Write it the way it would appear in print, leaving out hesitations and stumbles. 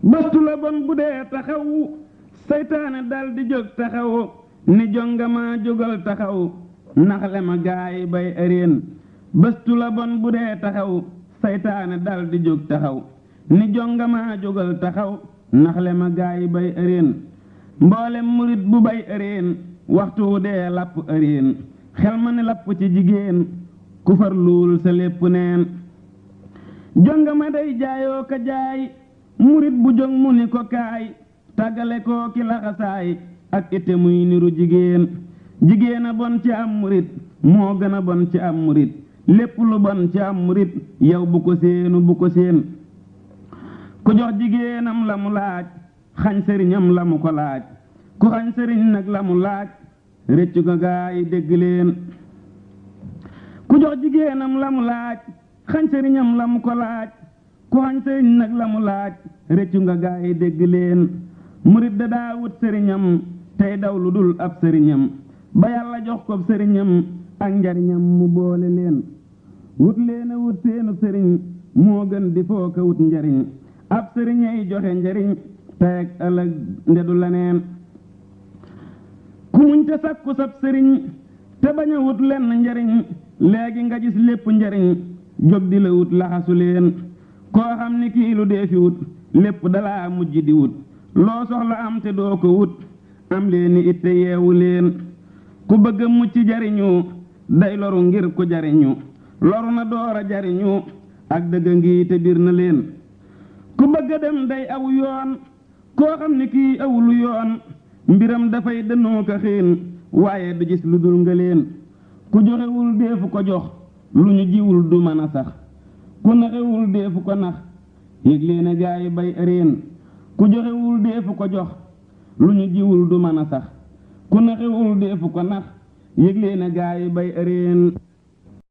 bastu la bon bu dee taxaw seytaane dal di jóg taxaw ni jongama jógal taxaw naxle ma gaay bay ëreen bastu la bon bu dee taxaw seytaane dal di jóg taxaw ni jongama jógal taxaw naxle ma gaay bay ëreen mboolem murit bu bay ëreen waxtu wu dee lapp ëreen xel ma ni lapp ci jigéen ku farluwul sa lépp neen jongama day jaayoo ka jaay murit bu jóg mu ni ko kaay tàggale koo ki laxasaay ak ite muy niru jigéen jigéen a bon ci am murit moo gën a bon ci am murit lépp lu bon ci am murit yow bu ko séenu bu ko séen ku jox jigéenam la mu laaj xañ sëriñam la mu ko laaj ku xañ sëriñ nag la mu laaj réccu ko gaay dégg leen ku jox jigéenam la mu laaj xañ sëriñam la mu ko laaj ku xañ sëriñ nag la mu laaj réccu nga gaay dégg leen murit da daa wut sëriñam tey daw lu dul ab sëriñam ba yàlla jox ko sëriñam ak njariñam mu boole leen wut leen a wut seenu sëriñ moo gën di foo ko wut njariñ ab sëriñay joxe njariñ tey ak ëllëg ndedu leneen ku muñ te sakku sab sëriñ te bañ a wut lenn njariñ léegi nga gis lépp njariñ jóg di la wut laxasu leen koo xam ni kii lu dee fi wut lépp dalaa mujj di wut loo soxla am te doo ko wut am leen ni itte yeewu leen ku bëgg a mucc jariñu day loru ngir ku jariñu loru na door a jariñu ak dëgg ngi te bir na leen ku bëgg a dem day aw yoon koo xam ni kii awulu yoon mbiram dafay dënoo ko xiin waaye du gis lu dul nga leen ku joxewul deefu ko jox lu ñu jiwul du mën a sax ku naxewul deefu ko nax yëg leen a gaay bay ëreen ku joxewul deefu ko jox lu ñu jiwul du mën a sax ku naxewul deefu ko nax yëg leen a gaay bay ëreen